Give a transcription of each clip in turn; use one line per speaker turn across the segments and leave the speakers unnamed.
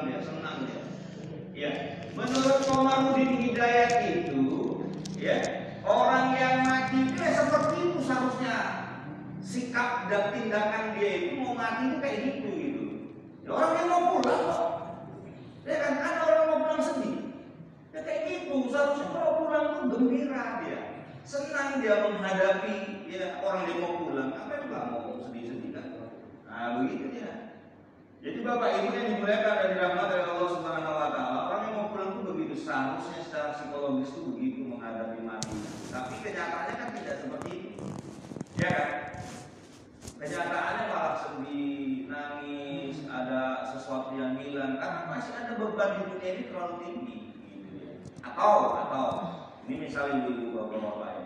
dia, senang dia. Ya, menurut Komarudin Hidayat itu, ya, orang yang mati itu ya seperti itu seharusnya. Sikap dan tindakan dia itu mau mati itu kayak gitu. Ya, orang yang mau pulang kok. Ya kan, ada orang mau pulang sedih. Ya kayak gitu, seharusnya kalau pulang tuh gembira dia. Senang dia menghadapi ya orang yang mau pulang. Apa yang nggak mau sedih-sedih kan? Nah begitu dia. Jadi Bapak Ibu yang dimuliakan dan dirahmati oleh Allah Subhanahu Wa Taala, orang yang mau pulang tuh begitu, seharusnya secara psikologis tuh begitu menghadapi mati. Tapi kenyataannya kan tidak seperti itu, ya kan? Kenyataannya malah sedih, nangis, ada sesuatu yang hilang karena masih ada beban di dunia ini terlalu tinggi. Gitu ya. Atau ini misalnya ibu bapak-bapak ya.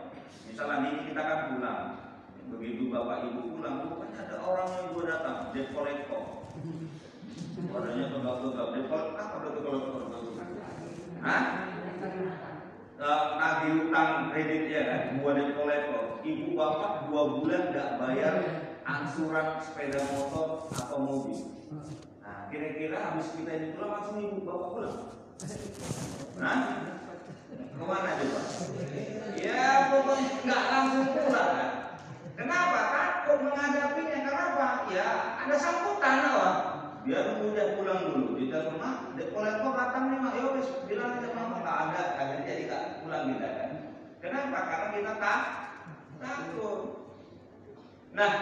Misalnya ini kita kan pulang, begitu bapak ibu pulang, rupanya ada orang yang juga datang, debt collector. Warnanya tegak-tegak, debt collector apa debt collector? Hah? Nagih utang kredit ya kan, buat debt collector. Ibu bapak 2 bulan nggak bayar angsuran sepeda motor atau mobil. Nah, kira-kira habis kita ini pulang langsung ibu bapak pulang. Nah, kemana coba? Ya pokoknya nggak langsung pulang kan? Kenapa? Takut menghadapinya. Kenapa? Ya ada sambutan lah. Biar udah pulang dulu. Di rumah, debt collector datang nih mak, yowes bilang aja mama nggak ada, akhirnya jadi nggak pulang kita kan? Kenapa? Karena kita takut. Nah,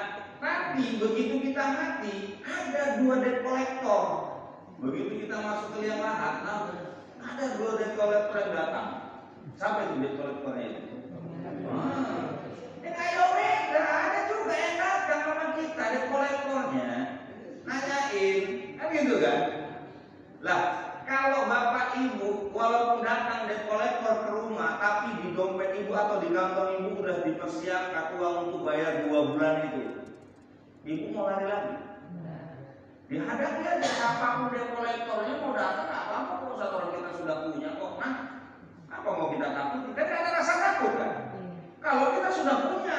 nanti begitu kita mati, ada 2 debt collector. Begitu kita masuk ke liang lahat, ada 2 debt collector yang datang. Siapa itu debt collectornya itu? Ayo beda, ada juga yang datang sama kita debt collectornya, nanyain, kan gitu kan? Lah, kalau bapak ibu walaupun datang debt collector ke rumah, tapi di dompet ibu atau di kantong ibu udah dipersiapkan uang untuk bayar 2 bulan itu, ibu mau lari lagi? Dihadapi aja, apapun debt collectornya mau datang apa-apa kok, satu orang kita sudah punya kok. Nah, apa mau kita takut? Kita tidak ada rasa takut kan? Kalau kita sudah punya.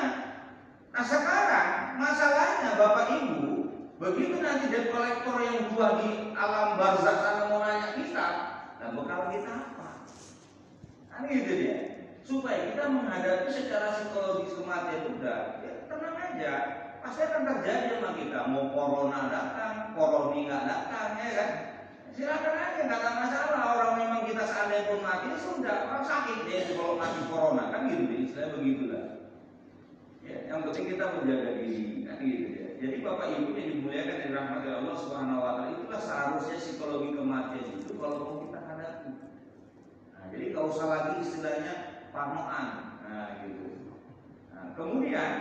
Nah sekarang masalahnya bapak ibu, begitu nanti debt collector yang dua di alam barzakh sana mau nanya kita, dan bekal kita apa? Nah gitu dia. Supaya kita menghadapi secara psikologis kematian juga, ya tenang aja. Pasti akan terjadi sama kita. Mau corona datang, koroni nggak datang, ya kan? Silakan aja, nggak ada masalah. Orang memang kita seandainya pun mati, sudah orang sakit deh kalau mati corona, kan gitu deh, istilahnya begitulah. Ya, yang penting kita menjaga diri, kan gitu ya. Jadi bapak ibu yang dimuliakan dan dirahmati Allah Subhanahu Wa Taala, itulah seharusnya psikologi kematian itu kalau mau kita hadapi. Nah, jadi nggak usah lagi istilahnya parnoan, nah gitu. Nah, kemudian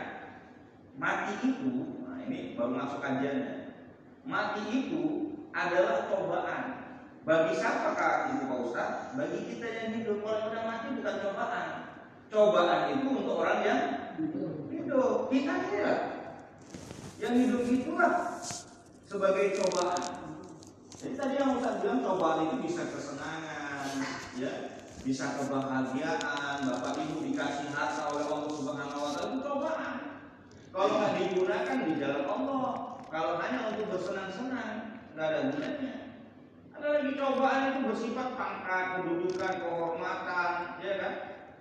mati itu, nah ini baru masuk kajiannya. Mati itu adalah cobaan. Bagi siapakah itu Pak Ustaz? Bagi kita yang hidup. Kalau sudah mati bukan cobaan. Cobaan itu untuk orang yang hidup. Kita ini lah. Yang hidup itulah sebagai cobaan. Jadi tadi yang Ustaz bilang cobaan itu bisa kesenangan, ya, bisa kebahagiaan. Bapak Ibu dikasih harta oleh Allah Subhanahu Wa Taala, itu cobaan. Kalau nggak digunakan di jalan Allah, kalau hanya untuk bersenang-senang, nggak ada gunanya. Ada lagi cobaan itu bersifat pangkat, kedudukan, kehormatan, ya kan?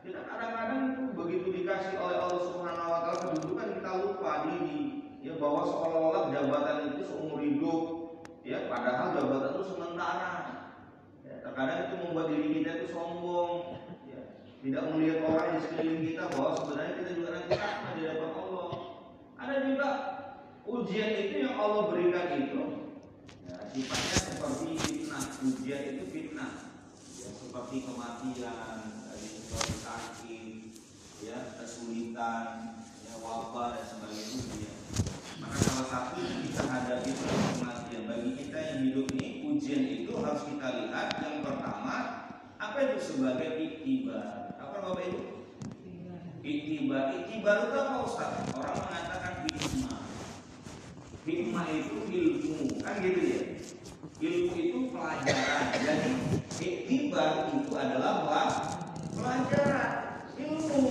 Kita kadang-kadang itu begitu dikasih oleh Allah Subhanahu Wa Taala kedudukan, kita lupa diri, ya, bahwa seolah-olah jabatan itu seumur hidup, ya, padahal jabatan itu sementara. Ya, terkadang itu membuat diri kita itu sombong, ya, tidak melihat orang di sekeliling kita bahwa sebenarnya kita juga nanti akan di hadapan Allah. Ada juga ujian itu yang Allah berikan itu, ya, sifatnya seperti fitnah. Ujian itu fitnah, ya, seperti kematian, seperti sakit, ya, kesulitan, ya, wabah dan sebagainya. Maka salah satu yang kita hadapi adalah kematian. Bagi kita yang hidup ini, ujian itu harus kita lihat. Yang pertama, apa itu sebagai iktibar? Apa Bapak Ibu? Iktibar. Iktibar itu apa Ustaz? Orang mengatakan hikmah. Hikmah itu ilmu, kan gitu ya. Ilmu itu pelajaran. Jadi iktibar itu adalah pelajaran, ilmu.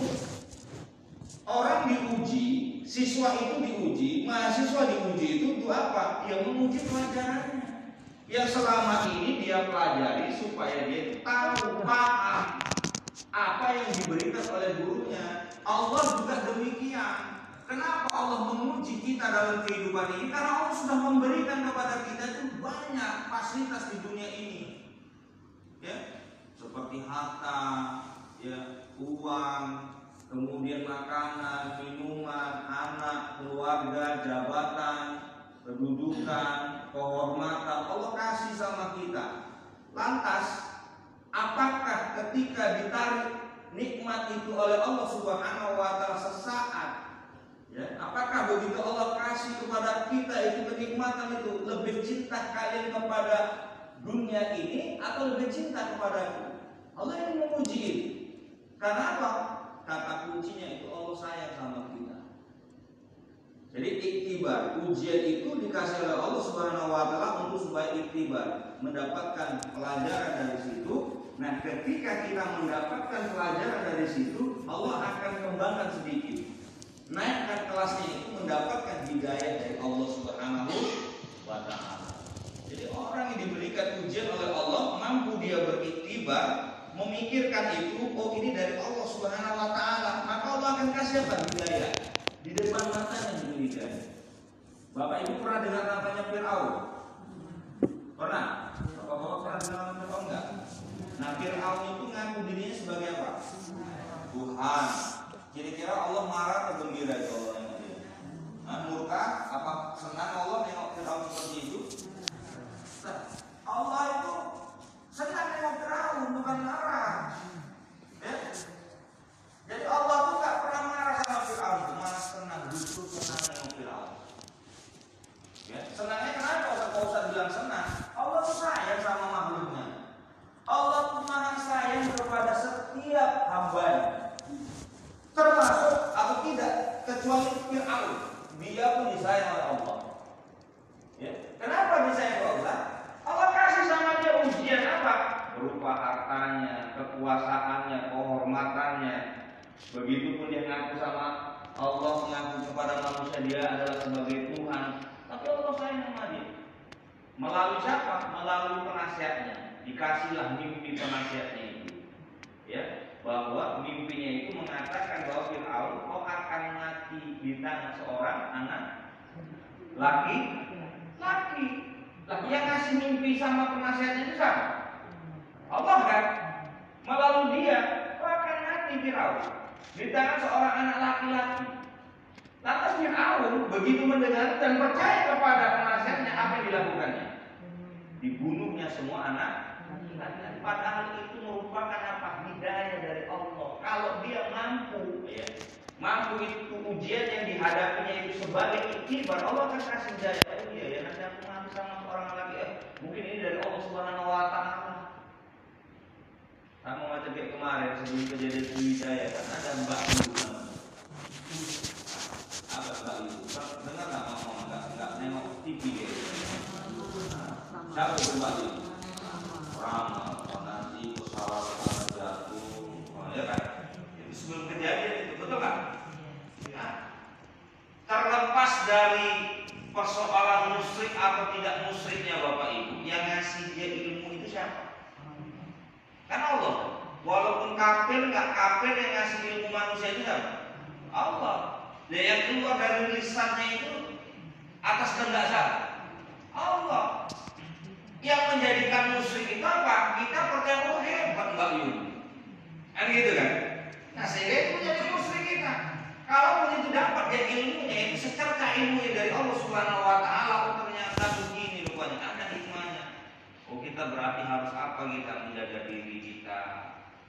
Orang diuji, siswa itu diuji, mahasiswa diuji itu untuk apa? Ya menguji pelajarannya. Yang selama ini dia pelajari supaya dia tahu, paham apa yang diberikan oleh gurunya. Allah juga demikian. Kenapa Allah menguji kita dalam kehidupan ini? Karena Allah sudah memberikan kepada kita itu banyak fasilitas di dunia ini, ya, seperti harta, ya, uang, kemudian makanan, minuman, anak, keluarga, jabatan, kedudukan, kehormatan. Allah kasih sama kita. Lantas, apakah ketika ditarik nikmat itu oleh Allah Subhanahu wa taala sesaat, ya, apakah begitu Allah kasih kepada kita itu kenikmatan itu, lebih cinta kalian kepada dunia ini atau lebih cinta kepadaku? Allah yang menguji ini. Karena apa? Kata kuncinya itu Allah sayang sama kita. Jadi iktibar, ujian itu dikasih oleh Allah Subhanahu wa taala untuk supaya iktibar, mendapatkan pelajaran dari situ. Nah, ketika kita mendapatkan pelajaran dari situ, Allah akan kembangkan sedikit, naikkan kelasnya itu, mendapatkan hidayah dari Allah Subhanahu wa taala. Jadi orang yang diberikan ujian oleh Allah, mampu dia beriktibar, memikirkan itu, oh ini dari Allah Subhanahu wa taala, maka Allah akan kasih apa? Hidayah di depan matanya diberikan. Bapak Ibu pernah dengar namanya Fir'aun? Pernah? Bapak-bapak pernah dengar namanya Fir'aun enggak? Nah, Fir'aun itu ngaku dirinya sebagai apa? Tuhan. Kira-kira Allah marah atau gembira itu Allah yang dia? Nah, murka? Apa senang Allah nengok Fir'aun seperti itu? Nah, Allah itu senang nengok Fir'aun, bukan marah. Ya? Jadi Allah tuh gak pernah marah sama Fir'aun, malah senang, justru senang nengok Fir'aun. Ya? Senangnya kenapa? Kalau usah bilang senang, Allah tuh sayang sama makhluknya. Allah tuh maha sayang kepada setiap hambanya, termasuk atau tidak kecuali Fir'aun. Dia pun disayang oleh Allah. Ya. Kenapa disayang oleh Allah? Allah kasih sama dia ujian apa? Berupa hartanya, kekuasaannya, kehormatannya. Begitupun dia ngaku sama Allah, mengaku kepada manusia dia adalah sebagai Tuhan. Tapi Allah sayang sama dia. Melalui siapa? Melalui penasihatnya. Dikasihlah mimpi penasihatnya itu, ya, bahwa mimpinya itu mengatakan bahwa Fir'aun kau akan mati di tangan seorang anak laki. Lah yang ngasih mimpi sama penasihatnya itu siapa? Allah kan? Melalui dia kau akan mati Fir'aun di tangan seorang anak laki-laki. Lantas Fir'aun begitu mendengar dan percaya kepada penasihatnya, apa yang dilakukannya? Dibunuhnya semua anak. Padahal itu merupakan apa? Hidayah dari Allah. Kalau dia mampu, ya, mampu itu ujian yang dihadapinya itu sebagai iktibar, Allah akan kasih hidayah. Oh iya ya, nanti aku mati sama seorang lagi. Mungkin ini dari Allah Subhanahu wa taala. Kamu macam kayak kemarin sebelum kejadian hidayah kan ada Mbak Ibu namanya. Apa Mbak Ibu? Dengar nggak ngomong? Nggak nengok TV ya? Siapa itu Mbak Ibu? Ramal, nanti pesawat jatuh, ya kan? Itu sebelum kejadian itu, betul kan? Ya. Terlepas dari persoalan musyrik atau tidak musyriknya Bapak Ibu, yang ngasih dia ilmu itu siapa? Kan Allah. Walaupun kafir nggak kafir, yang ngasih ilmu manusia itu siapa? Allah. Dan yang keluar dari lisannya itu atas kehendak siapa? Allah. Yang menjadikan musyrik itu apa? Kita percaya oh hebat Mbak Yun, kan gitu kan? Nah sehingga itu menjadi musyrik kita. Kalau begitu dapat dia ilmunya itu secerca ilmu dari Allah Subhanahu wa taala, oh ternyata begini rupanya, ada hikmahnya. Oh kita berarti harus apa? Kita menjaga diri kita.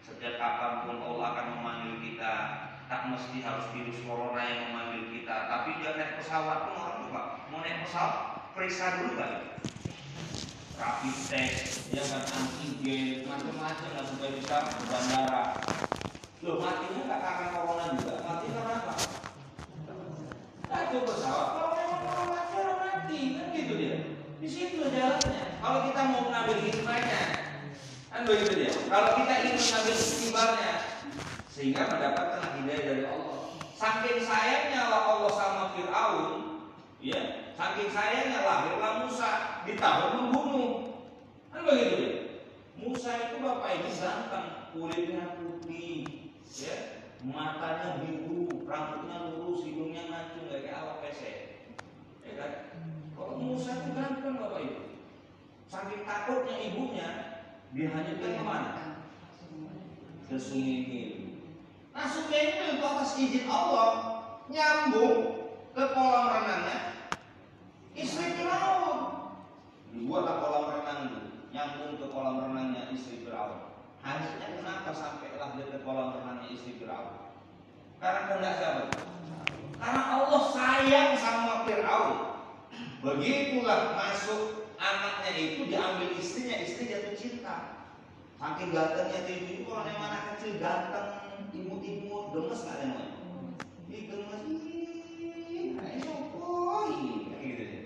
Sejak kapanpun Allah akan memanggil kita. Tak mesti harus virus corona yang memanggil kita. Tapi dia naik pesawat pun orang juga mau naik pesawat periksa dulu kan? Rapid test, ya kan, antigen, macam-macam lah supaya bisa ke bandara. Loh matinya nggak karena corona juga, mati karena apa? Nah itu pesawat, kalau memang orang mati, orang mati, kan gitu dia. Di situ jalannya. Kalau kita mau mengambil hikmahnya, kan begitu dia. Kalau kita ingin mengambil istibarnya, sehingga mendapatkan hidayah dari Allah. Saking sayangnya Allah sama Fir'aun, ya. Saking sayangnya lahirlah Musa, ditahun membunuh. Kan begitu ya? Bapak Ibu ganteng, kulitnya putih, ya, matanya biru, rambutnya lurus, hidungnya mancung, kayak awak pesek, ya kan? Kalau Musa itu ganteng Bapak Ibu, saking takutnya ibunya, dihanyutkan kemana? Ke Sungai Nil. Nah, Sungai Nil itu atas izin Allah nyambung ke kolam renangnya istri Firaun. Dibuatlah kolam renang itu, nyambung ke kolam renangnya istri Firaun. Hanyutnya kenapa sampailah dia ke kolam renangnya istri Firaun? Karena kehendak siapa? Karena Allah sayang sama Firaun. Begitulah masuk anaknya itu diambil istrinya, istri jatuh cinta. Saking gantengnya itu kalau yang anak kecil ganteng, imut-imut, gemes nggak namanya? Ih gemes, ini sopoi, kayak gitu deh.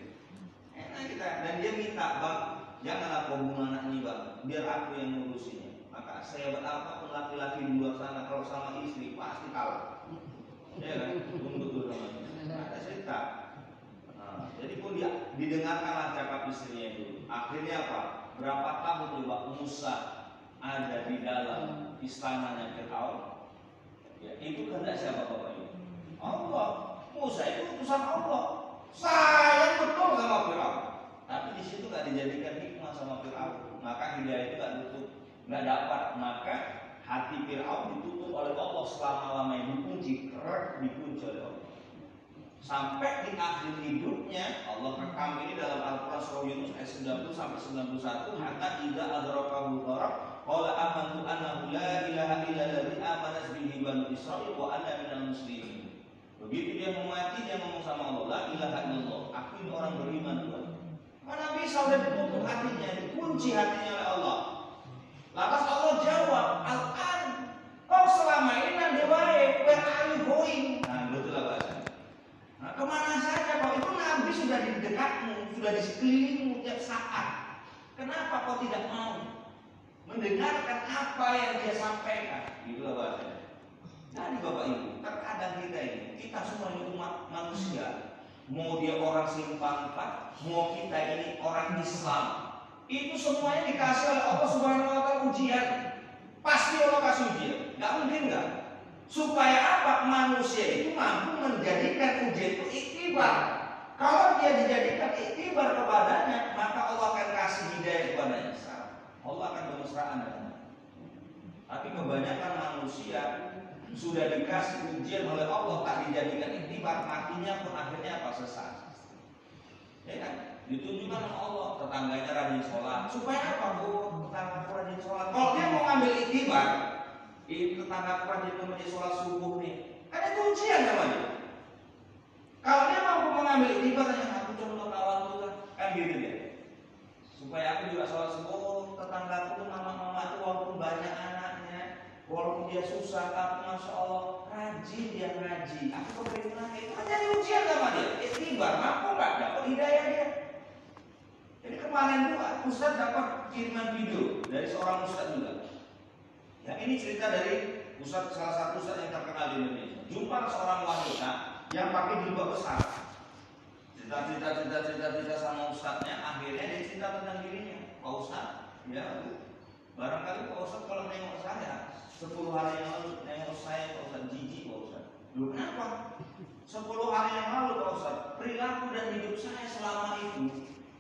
Enak kita. Dan dia minta, bang, janganlah kau bunuh anak ini bang, biar aku yang ngurusinnya. Maka sehebat apapun laki-laki di luar sana, kalau sama istri pasti kalah. Ya kan? Tunggu dulu namanya. Ada cerita. Nah, jadi pun dia didengarkanlah cakap istrinya itu. Akhirnya apa? Berapa tahun coba Musa ada di dalam istananya Firaun? Ya, itu kehendak siapa Bapak Ibu? Allah. Musa itu utusan Allah. Sayang betul sama Firaun. Tapi di situ nggak dijadikan hikmah sama Firaun. Maka hidayah itu nggak dapat. Maka hati Firaun ditutup oleh Allah selama-lamanya, dikunci oleh Allah. Sampai di akhir hidupnya Allah rekam ini dalam Al-Quran surah Yunus ayat 90 sampai 91. Hatta idza adrakahu gharq qala amantu annahu la ilaha illalladzi amanat bihi banu Israil wa ana minal muslimin. Begitu dia mau mati, dia ngomong sama Allah, la ilaha illallah, aku ini orang beriman Tuhan. Mana bisa udah ditutup hatinya, dikunci hatinya oleh Allah. Lantas Allah jawab, al-an, kau selama ini nanti baik, where are you going? Nah, betul lah bahasa. Nah, kemana saja kau? Itu Nabi sudah di dekatmu, sudah di sekelilingmu tiap saat. Kenapa kau tidak mau mendengarkan apa yang dia sampaikan? Itulah bahasanya. Jadi Bapak Ibu, terkadang kita semua ini umat manusia, mau dia orang simpang 4, mau kita ini orang Islam, itu semuanya dikasih oleh Allah Subhanahu wa Ta'ala ujian. Pasti Allah kasih ujian, nggak mungkin nggak. Supaya apa? Manusia itu mampu menjadikan ujian itu iktibar. Kalau dia dijadikan iktibar kepadanya, maka Allah akan kasih hidayah kepadanya. Allah akan bermesraan dengannya. Tapi kebanyakan manusia sudah dikasih ujian oleh Allah, tak dijadikan iktibar, matinya pun akhirnya apa? Sesat. Ya kan? Ditunjukkan oleh Allah, tetangganya rajin sholat. Supaya apa? Tetanggaku rajin sholat. Kalau dia mau ngambil iktibar, tetanggaku rajin menjadi sholat subuh nih, ada ujian namanya. Kalau dia mampu mengambil iktibar, aku contoh kawan tuh kan gitu dia. Supaya aku juga sholat subuh, tetanggaku tuh mama-mama tuh walaupun banyak anaknya, walaupun dia susah, tapi masya Allah rajin dia ngaji. Aku kepengen itu kan jadi ujian sama dia. Iktibar, mampu nggak dapat hidayah dia. Jadi kemarin tuh Ustaz dapat kiriman video dari seorang Ustaz juga. Yang ini cerita dari Ustaz, salah satu Ustaz yang terkenal di Indonesia. Jumpa seorang wanita yang pakai jilbab besar. Cerita sama Ustaznya, akhirnya dia cerita tentang dirinya. Pak Ustaz, ya barangkali Pak Ustaz kalau nengok saya 10 hari yang lalu nengok saya Pak Ustaz jijik Pak Ustaz. Loh kenapa? 10 hari yang lalu Pak Ustaz, perilaku dan hidup saya selama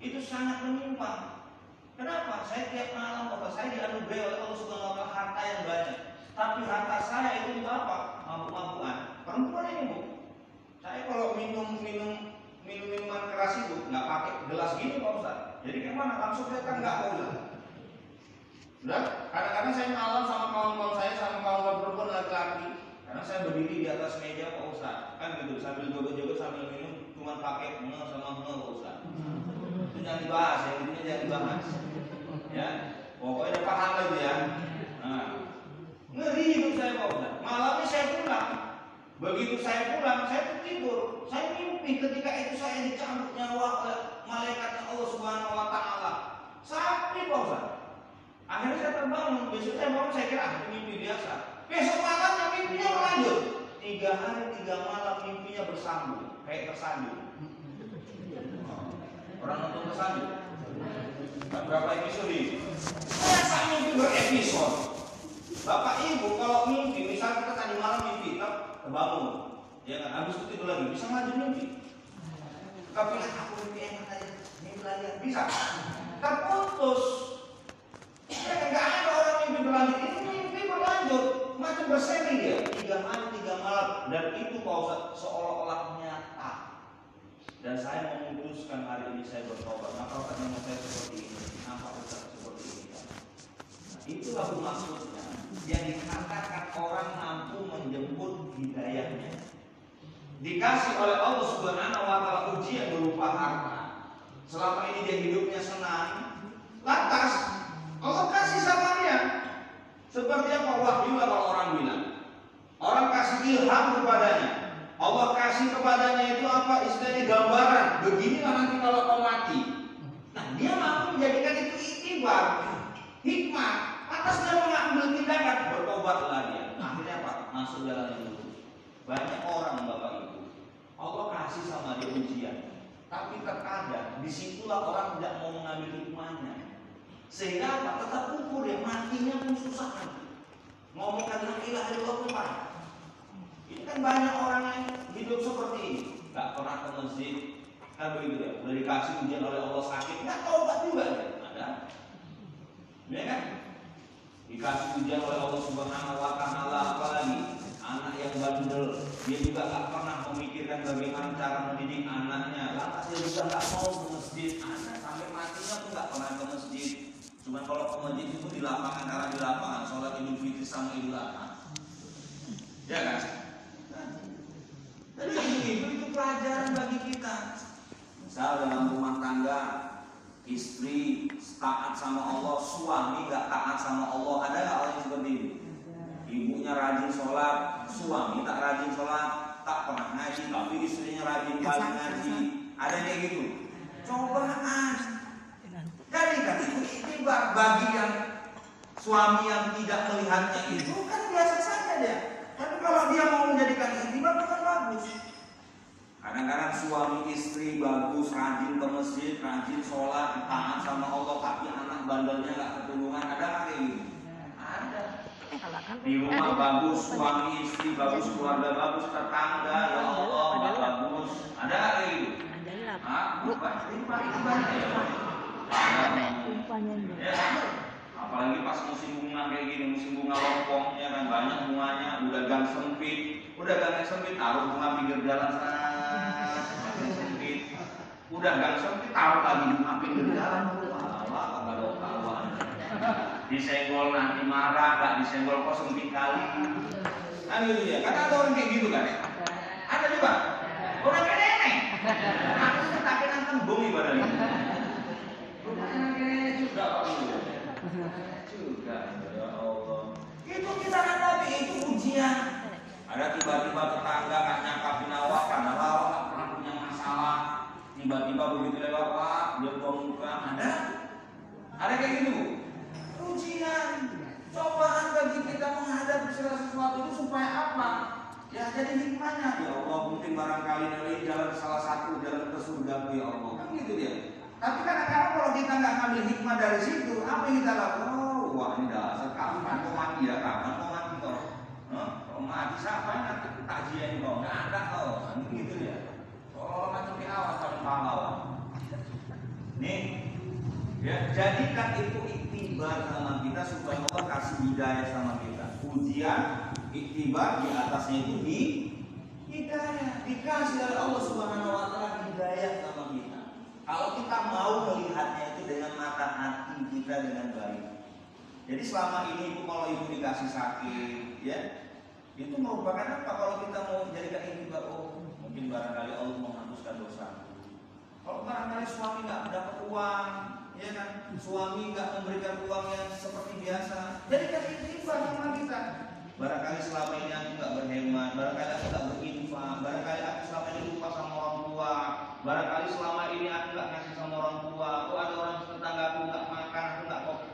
itu sangat menyimpang. Kenapa? Saya tiap malam Pak Ustaz, saya dianugerahi oleh Allah Subhanahu wa Ta'ala harta yang banyak. Tapi harta saya itu apa? Mabuk-mabukan. Perempuan ini Bu. Saya kalau minum minuman keras itu nggak pakai gelas gini Pak Ustaz. Jadi gimana? Langsung saya kan nggak Pak Ustaz. Udah, kadang-kadang saya malam sama kawan-kawan saya, sama kawan-kawan perempuan laki-laki, karena saya berdiri di atas meja Pak Ustaz, kan gitu, sambil joget-joget sambil minum, cuma pakai sama Pak Ustaz. Itu jangan dibahas, ya, intinya jangan dibahas. Ya, pokoknya paham lagi ya. Nah, ngeri hidup saya Pak Ustaz. Malamnya saya pulang, begitu saya pulang, saya tidur, saya mimpi ketika itu saya dicambuk nyawa oleh malaikatnya Allah Subhanahu wa Ta'ala. Sakit Pak Ustaz. Akhirnya saya terbangun, besok saya bangun saya kira itu mimpi biasa. Besok malamnya mimpinya berlanjut. 3 hari 3 malam mimpinya bersambung, kayak tersandung. Orang nonton tersandung. Berapa episode ini? Masa mimpi berepisode? kebangun, ya kan? Habis itu tidur lagi, bisa maju mimpi. Tapi aku mimpi enak aja, mimpi lagi bisa. Terputus. Ya nggak ada orang mimpi berlanjut, ini mimpi berlanjut, macam bersemi dia, 3 hari 3 malam, dan itu Pak seolah-olah nyata. Dan saya memutuskan hari ini saya bertobat. Maka karena saya seperti ini, nampak besar seperti ini. Nah, itulah maksudnya yang dikatakan orang mampu menjemput hidayahnya. Dikasih oleh Allah Subhanahu wa taala ujian berupa harta. Selama ini dia hidupnya senang, lantas Allah kasih sama dia. Seperti apa wahyu kalau orang bilang. Orang kasih ilham kepadanya. Allah kasih kepadanya itu apa istilahnya gambaran. Beginilah nanti kalau kau mati. Nah dia mampu menjadikan itu iktibar, hikmah. Atas dia mengambil tindakan, bertobatlah dia. Akhirnya apa? Masuk dalam itu. Banyak orang Bapak Ibu, Allah kasih sama dia ujian. Tapi terkadang disitulah orang tidak mau mengambil hikmahnya. Sehingga apa? Tetap ukur ya, matinya pun susah nanti. Ngomongkan la ilaha illallah. Ini kan banyak orang yang hidup seperti ini, nggak pernah ke masjid, kan begitu ya. Udah dikasih ujian oleh Allah sakit, nggak taubat juga ya. Ada, ya kan? Dikasih ujian oleh Allah Subhanahu wa taala, apalagi anak yang bandel, dia juga nggak pernah memikirkan bagaimana cara mendidik anaknya. Lantas dia juga nggak mau ke masjid, anak sampai matinya pun nggak pernah ke masjid. Cuma kalau ke masjid itu di lapangan, karena di lapangan sholat Idul Fitri sama Idul Adha, ya kan? Jadi itu pelajaran bagi kita. Misal dalam rumah tangga, istri taat sama Allah, suami gak taat sama Allah. Ada gak orang yang seperti ini? Ibunya rajin sholat, suami tak rajin sholat, tak pernah ngaji, tapi istrinya rajin kali ngaji. Ada kayak gitu. Cobaan. Jadi kan itu bagi yang suami yang tidak melihatnya itu kan biasa saja dia. Tapi kalau dia mau menjadikan iktibar itu kan bagus. Kadang-kadang suami istri bagus, rajin ke masjid, rajin sholat, taat sama Allah, tapi anak bandelnya nggak ketulungan. Ada nggak kayak gitu? Ada. Di rumah bagus, suami istri bagus, keluarga bagus, tetangga ya Allah nggak bagus. Ada nggak kayak gitu? Ini banyak ya. Apalagi pas musim bunga kayak gini, musim bunga lompong, ya kan banyak bunganya, udah gang sempit, taruh bunga pinggir jalan sana, gang sempit, udah gang sempit, taruh lagi bunga pinggir jalan, kawan, disenggol nanti marah, gak disenggol kok sempit kali, kan gitu ya, kan ada orang kayak gitu kan, ada juga, orang kayak nenek, aku tapi nonton bumi pada ini, nenek juga kok gitu. Juga ya Allah. Itu kita hadapi, itu ujian. Ada tiba-tiba tetangga gak nyangkapin awak karena awak gak pernah punya masalah. Tiba-tiba begitu lewat Pak, dia buang muka. Ada kayak gitu. Ujian, cobaan bagi kita menghadapi segala sesuatu itu supaya apa? Ya jadi hikmahnya. Ya Allah, mungkin barangkali dari jalan salah satu jalan ke surga ya Allah. Kan gitu dia. Tapi kadang-kadang kalau kita nggak ngambil hikmah dari situ, apa yang kita lakukan? Oh, wah ini dasar kapan kau mati ya? Kapan kau mati kau? Kau mati siapa yang takjian kau? Nggak ada kau. Ini gitu ya. Kalau macam di awal paling pahlawan. Nih, ya jadikan itu iktibar sama kita supaya Allah kasih hidayah sama kita. Ujian, iktibar di atasnya itu di hidayah. Dikasih oleh Allah Subhanahu wa taala hidayah sama kita. Kalau kita mau melihatnya itu dengan mata hati kita dengan baik. Jadi selama ini ibu kalau ibu dikasih sakit, ya itu merupakan apa? Kalau kita mau menjadikan ini mungkin barangkali Allah menghapuskan dosa. Kalau barangkali suami nggak dapat uang, ya kan? Suami nggak memberikan uang yang seperti biasa, jadikan ini bagaimana kita? Barangkali selama ini aku nggak berhemat, barangkali aku nggak berinfak, barangkali aku selama ini lupa sama orang tua, barangkali selama ini aku nggak ngasih sama orang tua, aku ada orang tetangga aku nggak makan, aku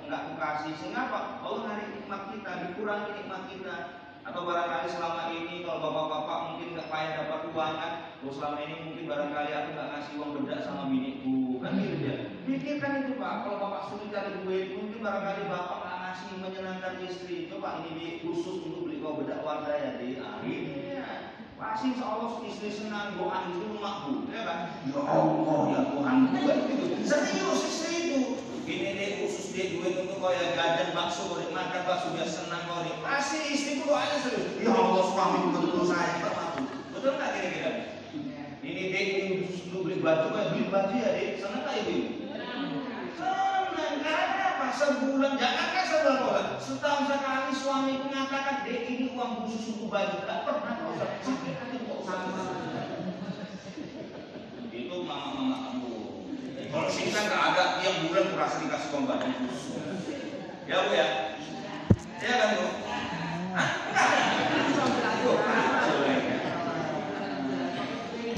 nggak aku kasih, sehingga apa? Allah narik nikmat kita, dikurangi nikmat kita. Atau barangkali selama ini kalau bapak-bapak mungkin nggak payah dapat uang kan, selama ini mungkin barangkali aku nggak ngasih uang bedak sama biniku, kan gitu ya. Pikirkan itu Pak, kalau bapak sulit cari duit, mungkin barangkali bapak nggak ngasih masih menyenangkan istri. Coba ini di khusus untuk beli kau bedak warga ya di akhirnya. Pasti insya Allah istri senang, doa itu makbul, ya kan? Ya Allah, ya Tuhan, gitu. Serius istri itu. Ini deh khusus dia duit untuk kau ya jajan bakso, makan bakso biar senang kau nih. Pasti istri itu doanya serius. Ya Allah, suami betul-betul sayang sama aku. Betul nggak kira-kira? Ini deh khusus untuk beli baju, kayak beli baju ya deh, senang nggak ibu? Senang, karena apa? Sebulan, jangankan sebulan kau, setahun sekali suami itu mengatakan, deh ini uang khusus untuk baju, nggak pernah kau sakit hati kok sama. Itu mama-mama kamu. Kalau sini kan nggak ada tiap bulan kurasa dikasih uang baju khusus. Ya bu ya, ya kan bu? Hah?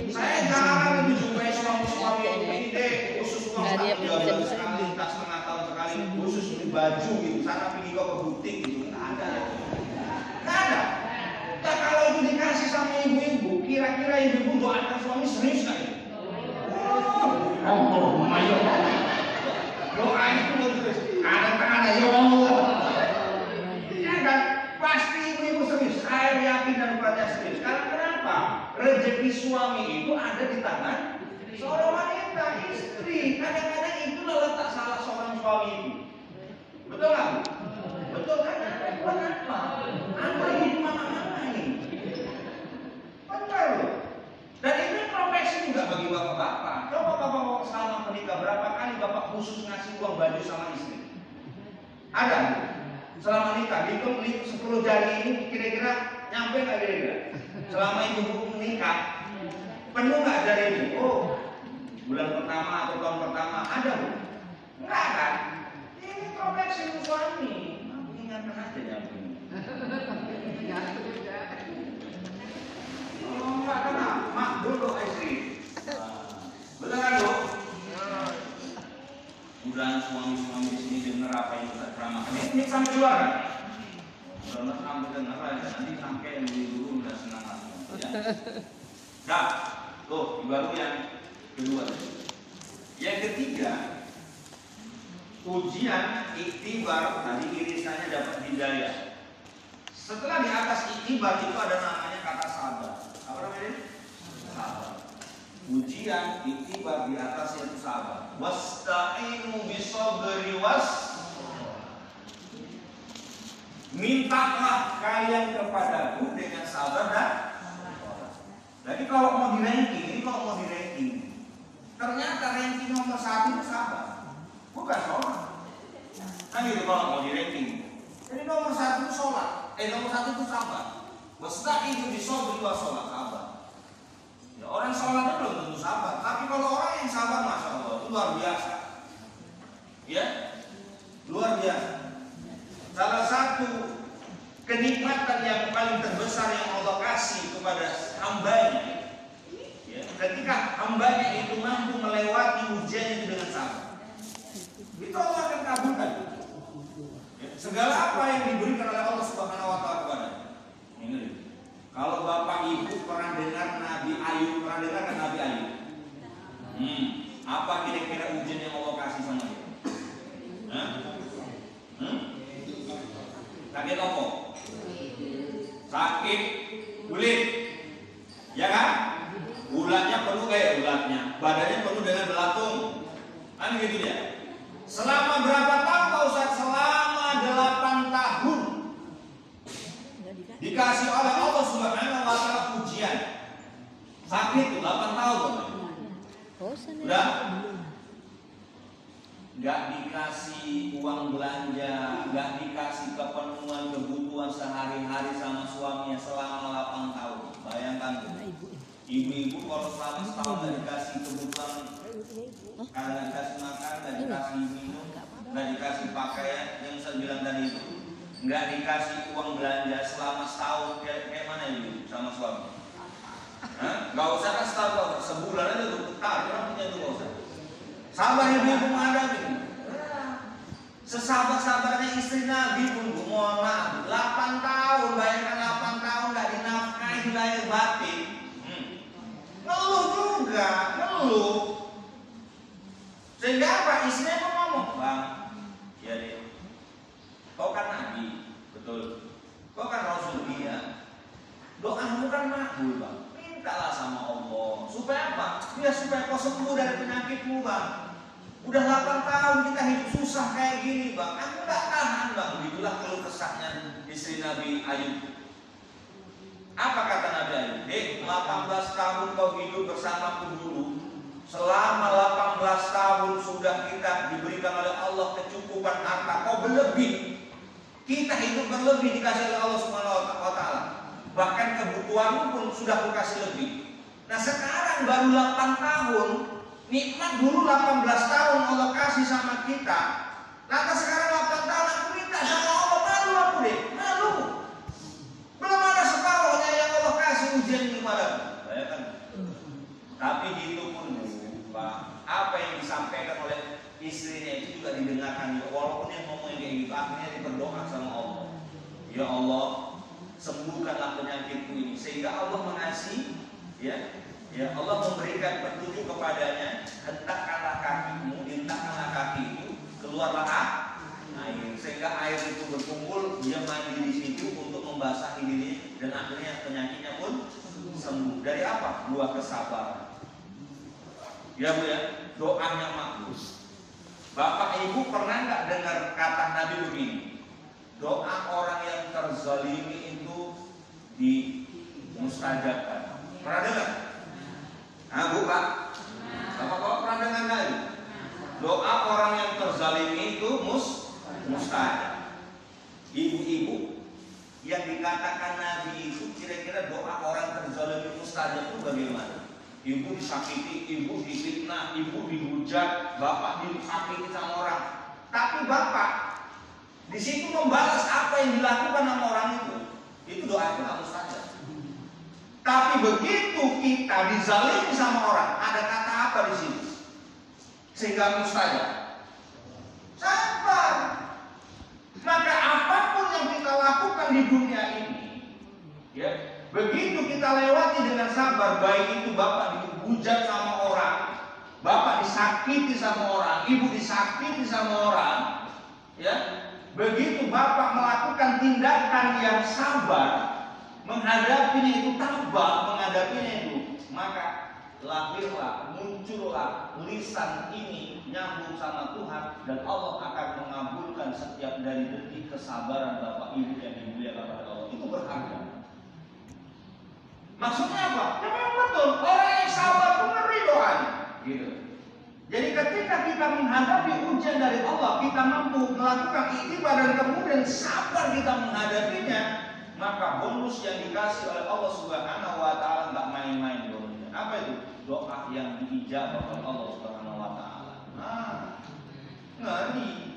Saya jarang menjumpai suami-suami ini deh khusus uang baju sekali, tak setengah tahun sekali khusus beli baju gitu. Sana pergi kau ke butik gitu, nggak ada. Nggak ada. Nah, kalau itu dikasih sama ibu-ibu, kira-kira ibu-ibu doakan suami serius nggak ini? Allahumma ya Allah. Doa itu terus ada ya Allah. Ya kan? Pasti ibu-ibu serius. Saya yakin dan percaya serius. Karena kenapa? Rezeki suami itu ada di tangan seorang wanita, istri. Kadang-kadang itulah letak salah seorang suami itu. Betul nggak? Betul kan? Kenapa? Anda ini mama-mama ini. Betul. Dan itu profesi juga bagi bapak-bapak. Coba bapak selama menikah berapa kali bapak khusus ngasih uang baju sama istri? Ada? Selama nikah, hitung 10 jari ini kira-kira nyampe nggak kira-kira? Selama ibu menikah, penuh nggak jari ini? Oh, bulan pertama atau tahun pertama ada bu? Enggak kan? Ini profesi suami. Ingatkan aja nyampe. Oh, enggak kena. Mak dulu istri. Betul kan bu? Mudah suami-suami di sini dengar apa yang kita ceramah. Ini sampai luar kan? Mudah-mudahan sampai dengar aja. Nanti sampai yang dulu udah senang langsung. Ya. Nah, tuh baru yang kedua. Yang ketiga, ujian iktibar tadi irisannya dapat hidayah. Setelah di atas iktibar itu ada namanya kata sabar. Apa namanya? Sabar. Ujian iktibar di atas itu sabar. Wasta'inu bisabri mintalah kalian kepadaku dengan sabar dan. Jadi kalau mau di ranking, ternyata ranking nomor 1 itu sabar, bukan sholat. Kan gitu kalau mau di ranking. Jadi nomor 1 itu sholat, nomor 1 itu sabar. Wasta'inu bisabri sholat sabar. Ya, orang sholatnya belum tentu sabar, tapi kalau orang yang sabar, masya Allah, itu luar biasa. Ya, luar biasa. Salah satu kenikmatan yang paling terbesar yang Allah kasih kepada hambanya, ya, ketika hambanya itu mampu melewati ujian itu dengan sabar, itu Allah akan kabulkan. Ya, segala apa yang diberikan oleh Allah Subhanahu Wa Taala kepada. Ini. Kalau bapak ibu pernah dengar Nabi Ayub, pernah dengar kan Nabi Ayub? Apa kira-kira ujian yang Allah kasih sama dia? Sakit apa? Sakit kulit, ya kan? Ulatnya penuh ulatnya, badannya penuh dengan belatung, kan gitu ya? Selama berapa tahun Pak Ustaz? Selama 8 tahun. Dikasih oleh Allah Subhanahu Wa Taala ujian. Sakit tuh 8 tahun. Udah? Gak dikasih uang belanja, gak dikasih kepenuhan kebutuhan sehari-hari sama suaminya selama 8 tahun. Bayangkan tuh. Ibu-ibu kalau selama setahun gak dikasih kebutuhan, gak dikasih makan, gak dikasih minum, gak dikasih pakaian, yang saya bilang tadi itu, nggak dikasih uang belanja selama setahun, kayak mana ibu sama suami? Nggak usah kan setahun, sebulan aja tuh tarik rambutnya tuh nggak usah. Sabar ibu menghadapi. Sesabar-sabarnya istri Nabi pun mohon maaf 8 tahun, bayangkan 8 tahun nggak dinafkahi lahir batin. Ngeluh juga, ngeluh. Sehingga apa? Istrinya pun ngomong, bang, ya deh. Kau kan makbul bang. Mintalah sama Allah. Supaya apa? Ya supaya kau sembuh dari penyakitmu bang. Udah 8 tahun kita hidup susah kayak gini bang. Aku gak tahan bang. Begitulah keluh kesahnya istri Nabi Ayub. Apa kata Nabi Ayub? 18 tahun kau hidup bersamaku dulu. Selama 18 tahun sudah kita diberikan oleh Allah kecukupan harta. Kau berlebih. Kita hidup berlebih dikasih oleh Allah Subhanahu wa Ta'ala. Bahkan kebutuhanmu pun sudah kukasih lebih. Nah sekarang baru 8 tahun. Nikmat dulu 18 tahun Allah kasih sama kita. Lantas sekarang 8 tahun aku minta sama Allah. Malu aku deh. Malu. Belum ada separuhnya yang Allah kasih ujian ini padamu. Bayangkan. Tapi gitu pun Pak, apa yang disampaikan oleh istrinya itu juga didengarkan. Walaupun yang ngomongnya kayak gitu, akhirnya diberdoa sama Allah. Ya Allah, sembuhkanlah penyakitku ini. Sehingga Allah mengasihi, ya Allah memberikan petunjuk kepadanya. Hentakkanlah kakimu, hentakkanlah kaki itu, keluarlah air. Sehingga air itu berkumpul, dia mandi di situ untuk membasahi diri, dan akhirnya penyakitnya pun sembuh. Dari apa? Buah kesabaran. Ya Bu ya, doanya makbul. Bapak Ibu pernah nggak dengar kata Nabi begini? Doa orang yang terzalimi itu dimustajabkan. Pernah dengar? Nah Bu Pak, Bapak pernah dengar nggak? Doa orang yang terzalimi itu mustajab. Ibu-ibu yang dikatakan Nabi itu kira-kira doa orang terzalimi mustajab itu bagaimana? Ibu disakiti, ibu difitnah, ibu dihujat, bapak disakiti sama orang. Tapi bapak di situ membalas apa yang dilakukan sama orang itu. Itu doa itu nggak mustajab. Tapi begitu kita dizalimi sama orang, ada kata apa di sini? Sehingga mustajab. Sabar. Maka apapun yang kita lakukan di dunia ini, ya. Begitu kita lewati dengan sabar, baik itu bapak dihujat sama orang, bapak disakiti sama orang, ibu disakiti sama orang, ya. Begitu bapak melakukan tindakan yang sabar, menghadapinya itu tabah, menghadapinya itu, maka lahirlah, muncullah lisan ini nyambung sama Tuhan, dan Allah akan mengabulkan setiap dari detik kesabaran bapak ibu yang dimuliakan oleh Allah. Itu berharga. Maksudnya apa? Ya memang betul. Orang yang sabar itu ngeri doanya. Gitu. Jadi ketika kita menghadapi ujian dari Allah, kita mampu melakukan ikhtiar dan kemudian sabar kita menghadapinya, maka bonus yang dikasih oleh Allah Subhanahu wa Ta'ala nggak main-main bonusnya. Apa itu? Doa yang diijabah oleh Allah Subhanahu wa Ta'ala. Nah, ngeri.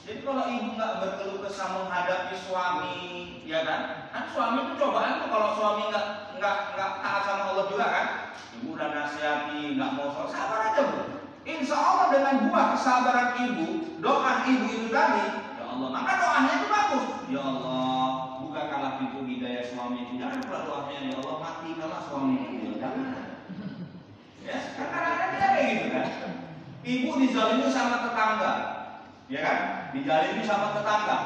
Jadi kalau ibu nggak berkeluh kesah menghadapi suami, ya kan? Kan suami itu cobaan tuh, kalau suami nggak taat sama Allah juga kan? Ibu udah nasihati, nggak mau sholat, sabar aja Bu. Insya Allah dengan buah kesabaran ibu, doa ibu itu tadi, ya Allah, maka doanya itu bagus. Ya Allah, bukakanlah pintu hidayah suami itu. Jangan pula doanya, ya Allah matikanlah suami itu. Jangan. Ya, kadang-kadang kita kayak gitu kan? Ibu dizalimi sama tetangga. Ya kan, dijalimi sama tetangga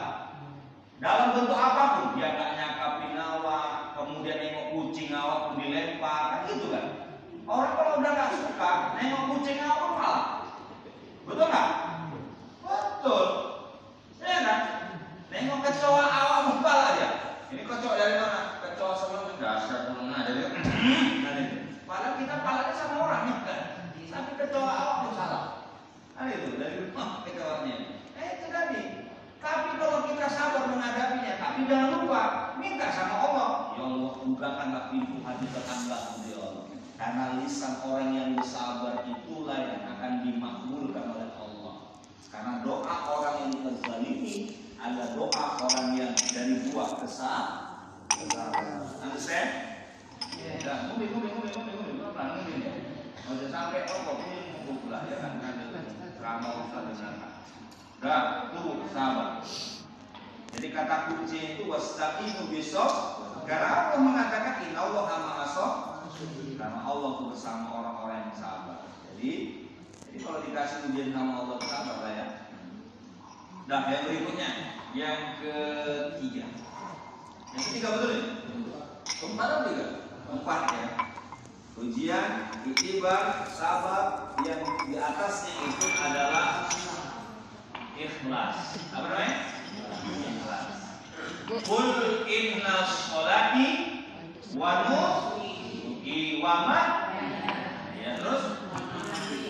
dalam bentuk apapun, dia nggak nyakapin awak, kemudian nengok kucing awak pun dilempar, kan gitu kan. Orang kalau udah nggak suka nengok kucing awak pun malah, betul nggak? Betul, ya kan. Nengok kecoa awak pun malah aja. Ini kecoa dari mana? Kecoa sama dasar pun ada dia. Padahal kita palanya sama orang kan, tapi kecoa awak pun salah. Nah itu dari rumah kecoanya. Itu tadi. Tapi kalau kita sabar menghadapinya, tapi jangan lupa minta sama Allah. Ya Allah, bukakanlah pintu hati tetangga, ya Allah. Karena lisan orang yang bersabar itulah yang akan dimakbulkan oleh Allah. Karena doa orang yang terzalimi adalah doa orang yang dari buah kesabaran. Understand? Ya, ngomong. Mau sampai ngomong pula ya kan? Ramah usah dengarkan. Dah, tuh sabar. Jadi kata kunci itu wastaqinu bisabr. Karena Allah mengatakan innallaha ma'as-sabr. Karena Allah itu bersama orang-orang yang sabar. Jadi kalau dikasih ujian sama Allah sabar lah ya. Nah, yang berikutnya, yang ketiga. Yang ketiga betul ya? Keempat apa juga? Keempat ya. Ujian, iktibar, sabar, yang di atasnya itu adalah ikhlas. Apa namanya? Ikhlas. Qul inna sholati wa nusuki wa ma. Ya terus.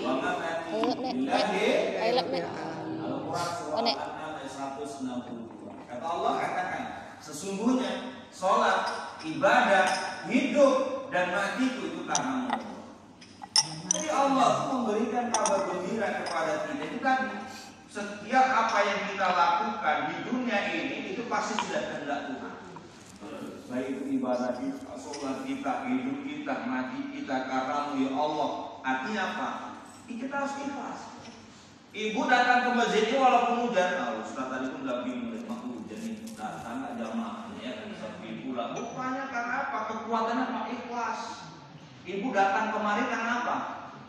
Wa ma billahi. Al-Qur'an surah An-An'am ayat 162. Kata Allah katakan, sesungguhnya sholat, ibadah, hidup dan matiku itu karena Allah. Jadi Allah memberikan kabar gembira kepada kita itu kan setiap apa yang kita lakukan di dunia ini itu pasti sudah kehendak Tuhan. Baik itu ibadah kita, sholat kita, hidup kita, mati kita karena ya Allah. Artinya apa? Kita harus ikhlas. Ibu datang ke masjid ini walaupun hujan. Nah, Ustaz tadi pun udah bingung dari hujan ini. Datang nggak jamaah ya kan? Ibu lah. Rupanya karena apa? Kekuatannya apa? Ikhlas. Ibu datang kemari karena apa?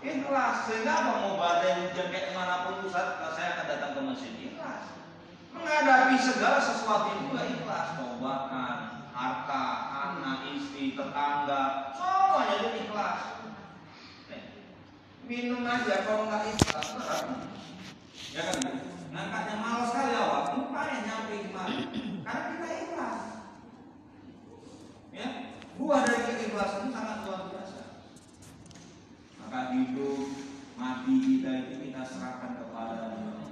Ikhlas. Sehingga apa mau badai hujan kayak manapun Ustaz, saya akan datang ke masjid. Ikhlas. Menghadapi segala sesuatu itu ikhlas. Mau makan, harta, anak, istri, tetangga, semuanya itu ikhlas. Minum aja kalau nggak ikhlas berat. Ya kan? Ngangkatnya malas sekali awak. Rupanya nyampe kemari. Karena kita ikhlas. Ya, buah dari keikhlasan itu sangat luar biasa. Maka hidup, mati kita itu kita serahkan kepada Allah.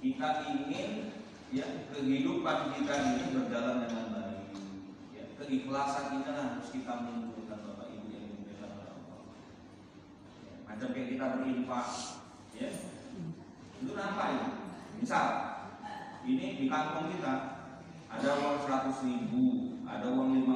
Kita ingin ya kehidupan kita ini berjalan dengan baik. Ya, keikhlasan kita harus kita menunjukkan Bapak Ibu yang dimuliakan oleh Allah. Ya, macam kayak kita berinfak, ya. Itu apa ini? Misal, ini di kantong kita ada uang 100.000, ada uang 50.000,